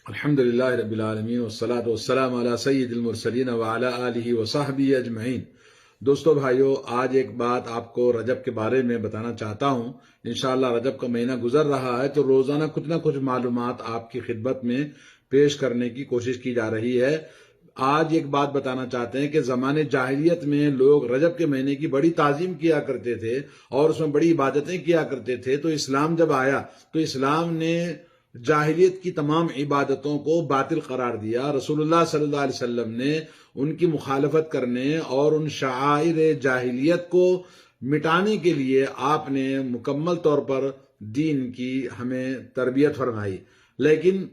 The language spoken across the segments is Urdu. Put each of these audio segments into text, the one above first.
الحمدللہ رب العالمین والصلاة والسلام علی سید المرسلین وعلی آلہ وصحبہ اجمعین۔ دوستو بھائیو، آج ایک بات آپ کو رجب کے بارے میں بتانا چاہتا ہوں۔ انشاءاللہ رجب کا مہینہ گزر رہا ہے تو روزانہ کچھ نہ کچھ معلومات آپ کی خدمت میں پیش کرنے کی کوشش کی جا رہی ہے۔ آج ایک بات بتانا چاہتے ہیں کہ زمانے جاہلیت میں لوگ رجب کے مہینے کی بڑی تعظیم کیا کرتے تھے اور اس میں بڑی عبادتیں کیا کرتے تھے۔ تو اسلام جب آیا تو اسلام نے جاہلیت کی تمام عبادتوں کو باطل قرار دیا۔ رسول اللہ صلی اللہ علیہ وسلم نے ان کی مخالفت کرنے اور ان شعائر جاہلیت کو مٹانے کے لیے آپ نے مکمل طور پر دین کی ہمیں تربیت فرمائی، لیکن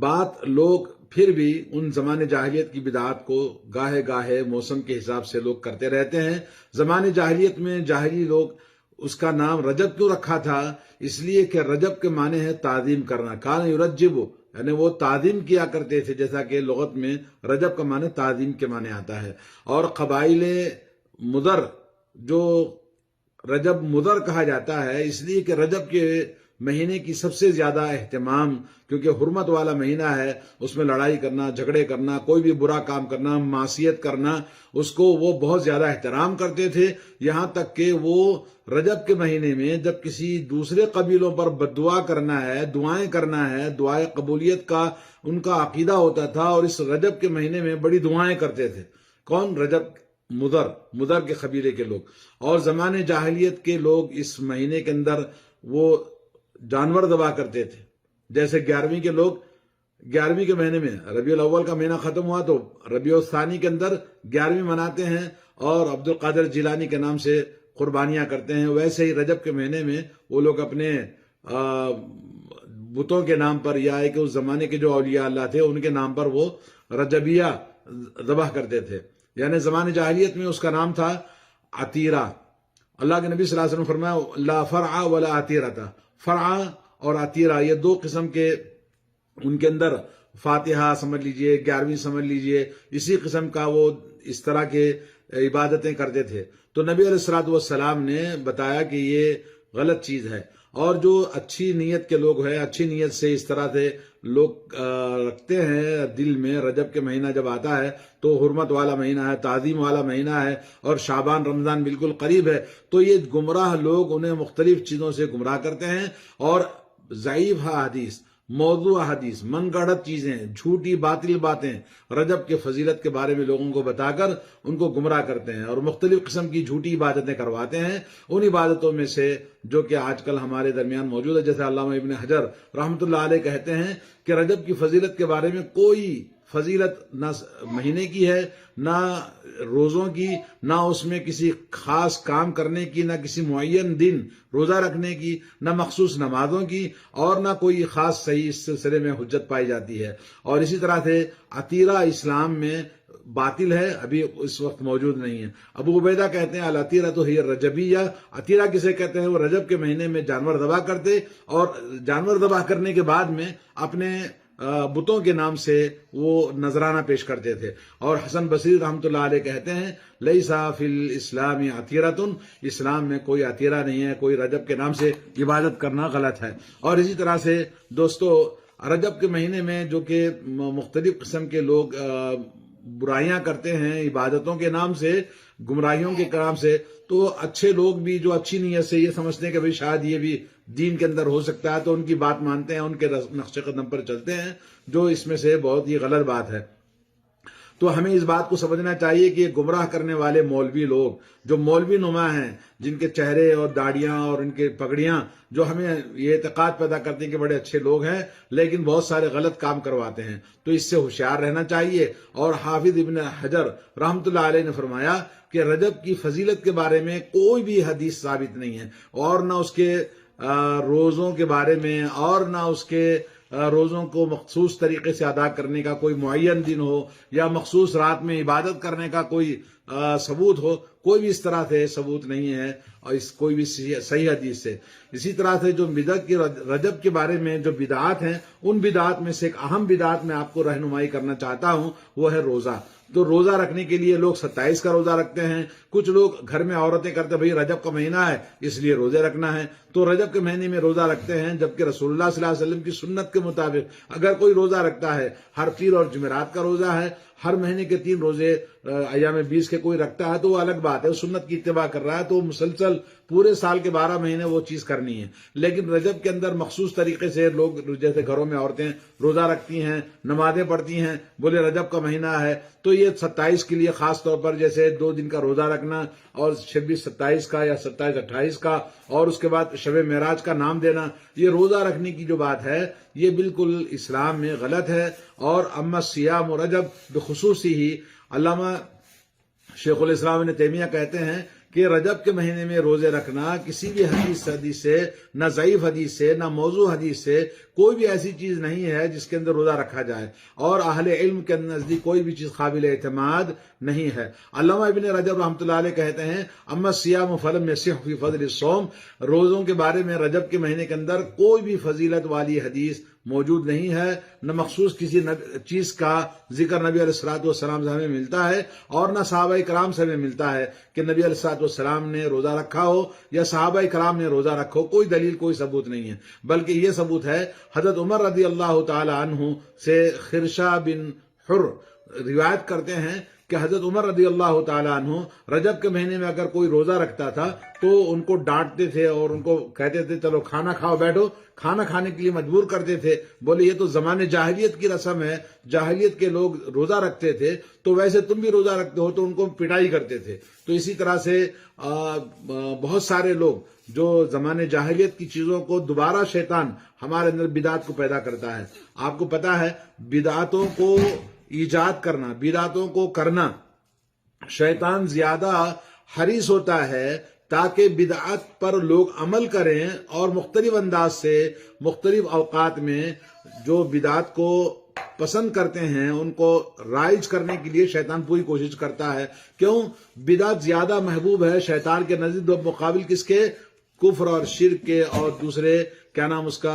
بات لوگ پھر بھی ان زمانے جاہلیت کی بدعات کو گاہے گاہے موسم کے حساب سے لوگ کرتے رہتے ہیں۔ زمانے جاہلیت میں جاہلی لوگ اس کا نام رجب کیوں رکھا تھا؟ اس لیے کہ رجب کے معنی ہے تعظیم کرنا، کان یرجب، یعنی وہ تعظیم کیا کرتے تھے، جیسا کہ لغت میں رجب کا معنی تعظیم کے معنی آتا ہے۔ اور قبائل مضر، جو رجب مضر کہا جاتا ہے اس لیے کہ رجب کے مہینے کی سب سے زیادہ اہتمام، کیونکہ حرمت والا مہینہ ہے، اس میں لڑائی کرنا، جھگڑے کرنا، کوئی بھی برا کام کرنا، معصیت کرنا، اس کو وہ بہت زیادہ احترام کرتے تھے۔ یہاں تک کہ وہ رجب کے مہینے میں جب کسی دوسرے قبیلوں پر بددعا کرنا ہے، دعائیں کرنا ہے، دعائیں قبولیت کا ان کا عقیدہ ہوتا تھا، اور اس رجب کے مہینے میں بڑی دعائیں کرتے تھے۔ کون؟ رجب مضر کے قبیلے کے لوگ۔ اور زمانے جاہلیت کے لوگ اس مہینے کے اندر وہ جانور ذبح کرتے تھے، جیسے 11ویں کے لوگ 11ویں کے مہینے میں ربیع الاول کا مہینہ ختم ہوا تو ربیع الثانی کے اندر 11ویں مناتے ہیں اور عبد القادر جیلانی کے نام سے قربانیاں کرتے ہیں۔ ویسے ہی رجب کے مہینے میں وہ لوگ اپنے بتوں کے نام پر یا کہ اس زمانے کے جو اولیاء اللہ تھے ان کے نام پر وہ رجبیہ ذبح کرتے تھے، یعنی زمانے جاہلیت میں اس کا نام تھا عتیرہ۔ اللہ کے نبی صلی اللہ علیہ وسلم فرمایا لا فرع ولا عتیرہ تھا، فرع اور عتیرہ یہ دو قسم کے، ان کے اندر فاتحہ سمجھ لیجئے، 11ویں سمجھ لیجئے، اسی قسم کا وہ اس طرح کے عبادتیں کرتے تھے۔ تو نبی علیہ الصلوۃ والسلام نے بتایا کہ یہ غلط چیز ہے، اور جو اچھی نیت کے لوگ ہیں، اچھی نیت سے اس طرح سے لوگ رکھتے ہیں دل میں، رجب کے مہینہ جب آتا ہے تو حرمت والا مہینہ ہے، تعظیم والا مہینہ ہے، اور شعبان رمضان بالکل قریب ہے، تو یہ گمراہ لوگ انہیں مختلف چیزوں سے گمراہ کرتے ہیں، اور ضعیف احادیث، موضوع احادیث، من گڑھت چیزیں، جھوٹی باطل باتیں رجب کے فضیلت کے بارے میں لوگوں کو بتا کر ان کو گمراہ کرتے ہیں، اور مختلف قسم کی جھوٹی عبادتیں کرواتے ہیں۔ ان عبادتوں میں سے جو کہ آج کل ہمارے درمیان موجود ہے، جیسے علامہ ابن حجر رحمۃ اللہ علیہ کہتے ہیں کہ رجب کی فضیلت کے بارے میں کوئی فضیلت نہ مہینے کی ہے، نہ روزوں کی، نہ اس میں کسی خاص کام کرنے کی، نہ کسی معین دن روزہ رکھنے کی، نہ مخصوص نمازوں کی، اور نہ کوئی خاص صحیح اس سلسلے میں حجت پائی جاتی ہے۔ اور اسی طرح سے عتیرہ اسلام میں باطل ہے، ابھی اس وقت موجود نہیں ہے۔ ابو عبیدہ کہتے ہیں العتیرہ تو ہی رجبیہ، عتیرہ کسے کہتے ہیں؟ وہ رجب کے مہینے میں جانور ذبح کرتے، اور جانور ذبح کرنے کے بعد میں اپنے بتوں کے نام سے وہ نذرانہ پیش کرتے تھے۔ اور حسن بصری رحمۃ اللہ علیہ کہتے ہیں لیسا فی الاسلام عتیرۃ، اسلام میں کوئی عتیرہ نہیں ہے، کوئی رجب کے نام سے عبادت کرنا غلط ہے۔ اور اسی طرح سے دوستو رجب کے مہینے میں جو کہ مختلف قسم کے لوگ برائیاں کرتے ہیں عبادتوں کے نام سے، گمراہیوں کے نام سے، تو اچھے لوگ بھی جو اچھی نیت سے یہ سمجھتے ہیں کہ بھئی شاید یہ بھی دین کے اندر ہو سکتا ہے، تو ان کی بات مانتے ہیں، ان کے نقش قدم پر چلتے ہیں، جو اس میں سے بہت ہی غلط بات ہے۔ تو ہمیں اس بات کو سمجھنا چاہیے کہ یہ گمراہ کرنے والے مولوی لوگ جو مولوی نما ہیں، جن کے چہرے اور داڑیاں اور ان کے پگڑیاں جو ہمیں یہ اعتقاد پیدا کرتے ہیں کہ بڑے اچھے لوگ ہیں، لیکن بہت سارے غلط کام کرواتے ہیں، تو اس سے ہوشیار رہنا چاہیے۔ اور حافظ ابن حجر رحمۃ اللہ علیہ نے فرمایا کہ رجب کی فضیلت کے بارے میں کوئی بھی حدیث ثابت نہیں ہے، اور نہ اس کے روزوں کے بارے میں، اور نہ اس کے روزوں کو مخصوص طریقے سے ادا کرنے کا کوئی معین دن ہو، یا مخصوص رات میں عبادت کرنے کا کوئی ثبوت ہو، کوئی بھی اس طرح سے ثبوت نہیں ہے اور کوئی بھی صحیح حدیث سے. اسی طرح سے جو بدعت کی رجب کے بارے میں جو بدعات ہیں، ان بدعات میں سے ایک اہم بدعت میں آپ کو رہنمائی کرنا چاہتا ہوں، وہ ہے روزہ. تو روزہ رکھنے کے لیے لوگ 27 کا روزہ رکھتے ہیں. کچھ لوگ گھر میں عورتیں کرتے بھئی رجب کا مہینہ ہے اس لیے روزے رکھنا ہے، تو رجب کے مہینے میں روزہ رکھتے ہیں. جبکہ رسول اللہ صلی اللہ علیہ وسلم کی سنت کے مطابق اگر کوئی روزہ رکھتا ہے، ہر پیر اور جمعرات کا روزہ ہے، ہر مہینے کے 3 روزے ایام 20 کے کوئی رکھتا ہے تو وہ الگ بات ہے، سنت کی اتباع کر رہا ہے، تو مسلسل پورے سال کے 12 مہینے وہ چیز کرنی ہے. لیکن رجب کے اندر مخصوص طریقے سے لوگ، جیسے گھروں میں عورتیں روزہ رکھتی ہیں، نمازیں پڑھتی ہیں، بولے رجب کا مہینہ ہے تو یہ 27 کے لیے خاص طور پر جیسے 2 دن کا روزہ رکھنا اور 26-27 کا یا 27-28 کا اور اس کے بعد شب معراج کا نام دینا، یہ روزہ رکھنے کی جو بات ہے یہ بالکل اسلام میں غلط ہے. اور اما صیام و رجب بخصوصی ہی علامہ شیخ الاسلام ابن تیمیہ کہتے ہیں کہ رجب کے مہینے میں روزے رکھنا کسی بھی حدیث سے، نہ ضعیف حدیث سے، نہ موضوع حدیث سے کوئی بھی ایسی چیز نہیں ہے جس کے اندر روزہ رکھا جائے، اور اہل علم کے نزدیک کوئی بھی چیز قابل اعتماد نہیں ہے. علامہ ابن رجب رحمۃ اللہ علیہ کہتے ہیں اما الصیام فلم یصح فی فضل الصوم، روزوں کے بارے میں رجب کے مہینے کے اندر کوئی بھی فضیلت والی حدیث موجود نہیں ہے، نہ مخصوص کسی چیز کا ذکر نبی علیہ الصلوۃ والسلام سے ہمیں ملتا ہے اور نہ صحابہ کرام سے ہمیں ملتا ہے کہ نبی علیہ الصلوۃ والسلام نے روزہ رکھا ہو یا صحابہ کرام نے روزہ رکھا ہو. کوئی دلیل، کوئی ثبوت نہیں ہے. بلکہ یہ ثبوت ہے حضرت عمر رضی اللہ تعالی عنہ سے خرشہ بن حر روایت کرتے ہیں کہ حضرت عمر رضی اللہ تعالی عنہ رجب کے مہینے میں اگر کوئی روزہ رکھتا تھا تو ان کو ڈانٹتے تھے اور ان کو کہتے تھے چلو کھانا کھاؤ، بیٹھو، کھانا کھانے کے لیے مجبور کرتے تھے. بولے یہ تو زمانے جاہلیت کی رسم ہے، جاہلیت کے لوگ روزہ رکھتے تھے تو ویسے تم بھی روزہ رکھتے ہو، تو ان کو پٹائی کرتے تھے. تو اسی طرح سے بہت سارے لوگ جو زمانے جاہلیت کی چیزوں کو دوبارہ شیطان ہمارے اندر بدعت کو پیدا کرتا ہے. آپ کو پتا ہے بدعتوں کو ایجاد کرنا، بدعتوں کو کرنا، شیطان زیادہ حریص ہوتا ہے تاکہ بدعت پر لوگ عمل کریں اور مختلف انداز سے مختلف اوقات میں جو بدعت کو پسند کرتے ہیں ان کو رائج کرنے کے لیے شیطان پوری کوشش کرتا ہے. کیوں؟ بدعت زیادہ محبوب ہے شیطان کے نزدیک مقابل کس کے؟ کفر اور شرک کے اور دوسرے کیا نام اس کا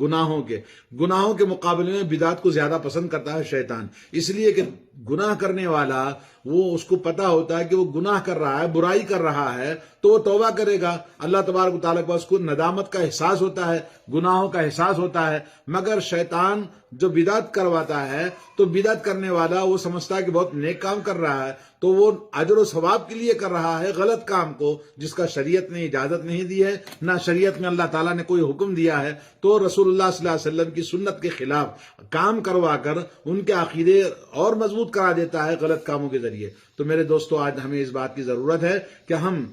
گناہوں کے مقابلے میں بدعت کو زیادہ پسند کرتا ہے شیطان. اس لیے کہ گناہ کرنے والا وہ اس کو پتا ہوتا ہے کہ وہ گناہ کر رہا ہے، برائی کر رہا ہے، تو وہ توبہ کرے گا. اللہ تبارک و تعالیٰ کو اس کو ندامت کا احساس ہوتا ہے، گناہوں کا احساس ہوتا ہے. مگر شیطان جو بدعت کرواتا ہے تو بدعت کرنے والا وہ سمجھتا ہے کہ بہت نیک کام کر رہا ہے، تو وہ اجر و ثواب کے لیے کر رہا ہے غلط کام کو جس کا شریعت نے اجازت نہیں دی ہے، نہ شریعت میں اللہ تعالیٰ نے کوئی حکم دیا ہے. تو رسول اللہ صلی اللہ علیہ وسلم کی سنت کے خلاف کام کروا کر ان کے عقیدے اور مضبوط کرا دیتا ہے غلط کاموں کے ذریعے. تو میرے دوستو، آج ہمیں اس بات کی ضرورت ہے کہ ہم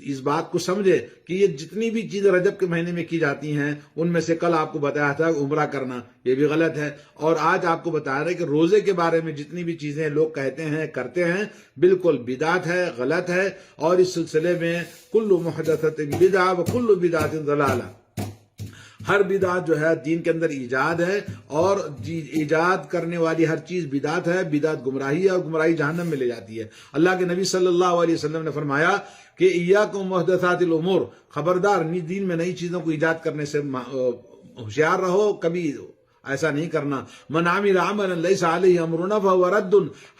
اس بات کو سمجھے کہ یہ جتنی بھی چیزیں رجب کے مہینے میں کی جاتی ہیں ان میں سے کل آپ کو بتایا تھا عمرہ کرنا، یہ بھی غلط ہے. اور آج آپ کو بتا رہے کہ روزے کے بارے میں جتنی بھی چیزیں لوگ کہتے ہیں کرتے ہیں بالکل بدعت ہے، غلط ہے. اور اس سلسلے میں کل محدثۃ بدعہ و کل بدعۃ ضلالہ، ہر بدعت جو ہے دین کے اندر ایجاد ہے اور ایجاد کرنے والی ہر چیز بدعت ہے. بدعت گمراہی ہے اور گمراہی جہنم میں لے جاتی ہے. اللہ کے نبی صلی اللہ علیہ وسلم نے فرمایا کہ ایاکم محدثات الامور، خبردار دین میں نئی چیزوں کو ایجاد کرنے سے ہوشیار رہو، کبھی ایسا نہیں کرنا. من عمل عملا لیس علیہ امرنا فہو رد.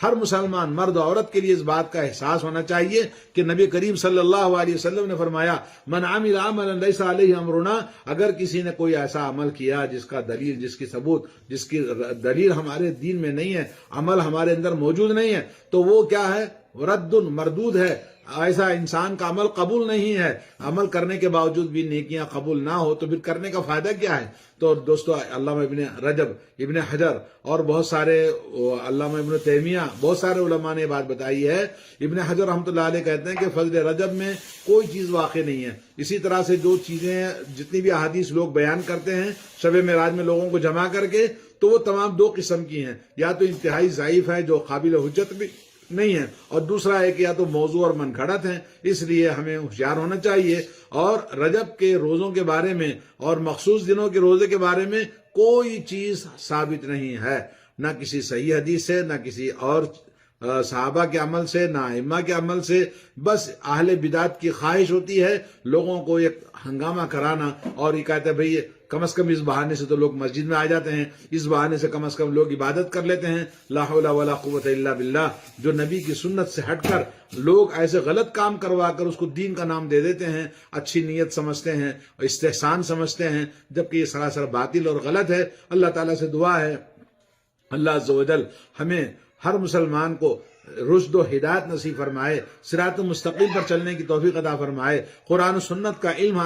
ہر مسلمان مرد و عورت کے لیے اس بات کا احساس ہونا چاہیے کہ نبی کریم صلی اللہ علیہ وسلم نے فرمایا من عمل عملا لیس علیہ امرنا، اگر کسی نے کوئی ایسا عمل کیا جس کا دلیل، جس کی ثبوت، جس کی دلیل ہمارے دین میں نہیں ہے، عمل ہمارے اندر موجود نہیں ہے، تو وہ کیا ہے؟ رد، مردود ہے. ایسا انسان کا عمل قبول نہیں ہے. عمل کرنے کے باوجود بھی نیکیاں قبول نہ ہو تو پھر کرنے کا فائدہ کیا ہے؟ تو دوستو، علامہ ابن رجب، ابن حجر اور بہت سارے علامہ ابن تیمیہ، بہت سارے علماء نے بات بتائی ہے. ابن حجر رحمۃ اللہ علیہ کہتے ہیں کہ فضل رجب میں کوئی چیز واقع نہیں ہے. اسی طرح سے جو چیزیں، جتنی بھی احادیث لوگ بیان کرتے ہیں شب معراج میں لوگوں کو جمع کر کے، تو وہ تمام 2 قسم کی ہیں. یا تو انتہائی ضعیف ہے جو قابل حجت بھی نہیں ہے، اور دوسرا ہے کہ یا تو موضوع اور من گھڑت ہیں. اس لیے ہمیں ہوشیار ہونا چاہیے. اور رجب کے روزوں کے بارے میں اور مخصوص دنوں کے روزے کے بارے میں کوئی چیز ثابت نہیں ہے، نہ کسی صحیح حدیث سے، نہ کسی اور صحابہ کے عمل سے نہ ائمہ کے عمل سے، بس اہل بدعت کی خواہش ہوتی ہے لوگوں کو ایک ہنگامہ کرانا، اور یہ کہتے ہیں بھئی کم از کم اس بہانے سے تو لوگ مسجد میں آ جاتے ہیں، اس بہانے سے کم از کم لوگ عبادت کر لیتے ہیں، لا حول ولا قوت الا باللہ۔ جو نبی کی سنت سے ہٹ کر لوگ ایسے غلط کام کروا کر اس کو دین کا نام دے دیتے ہیں، اچھی نیت سمجھتے ہیں، استحسان سمجھتے ہیں، جبکہ یہ سراسر باطل اور غلط ہے۔ اللہ تعالیٰ سے دعا ہے اللہ عز و جل ہمیں ہر مسلمان کو رشد و ہدایت نصیب فرمائے، صراط مستقیم پر چلنے کی توفیق عطا فرمائے، قرآن و سنت کا علم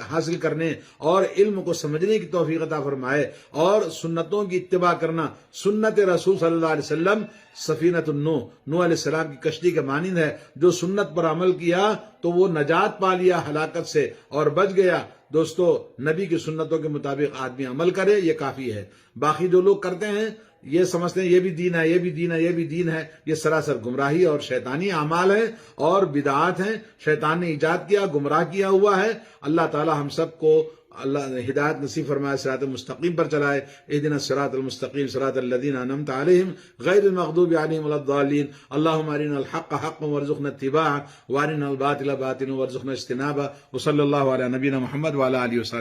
حاصل کرنے اور علم کو سمجھنے کی توفیق عطا فرمائے، اور سنتوں کی اتباع کرنا۔ سنت رسول صلی اللہ علیہ وسلم سفینۃ النوح، نوح علیہ السلام کی کشتی کے مانند ہے، جو سنت پر عمل کیا تو وہ نجات پا لیا ہلاکت سے اور بچ گیا۔ دوستو، نبی کی سنتوں کے مطابق آدمی عمل کرے، یہ کافی ہے۔ باقی جو لوگ کرتے ہیں یہ سمجھتے ہیں یہ بھی دین ہے، یہ بھی دین ہے، یہ بھی دین ہے، یہ سراسر گمراہی اور شیطانی اعمال ہیں اور بدعات ہیں، شیطان نے ایجاد کیا، گمراہ کیا ہوا ہے۔ اللہ تعالی ہم سب کو اللہ نے ہدایت نصیب فرمائے، صراط مستقیم پر چلائے۔ اہدنا الصراط المستقیم صراط الذین انعمت علیہم غیر المغضوب علیہم ولا الضالین۔ اللہم ارنا الحق حقا وارزقنا اتباعہ، وارنا الباطل باطلا وارزقنا اجتنابہ، وصلی اللہ علی نبینا محمد وعلی آلہ وصحبہ۔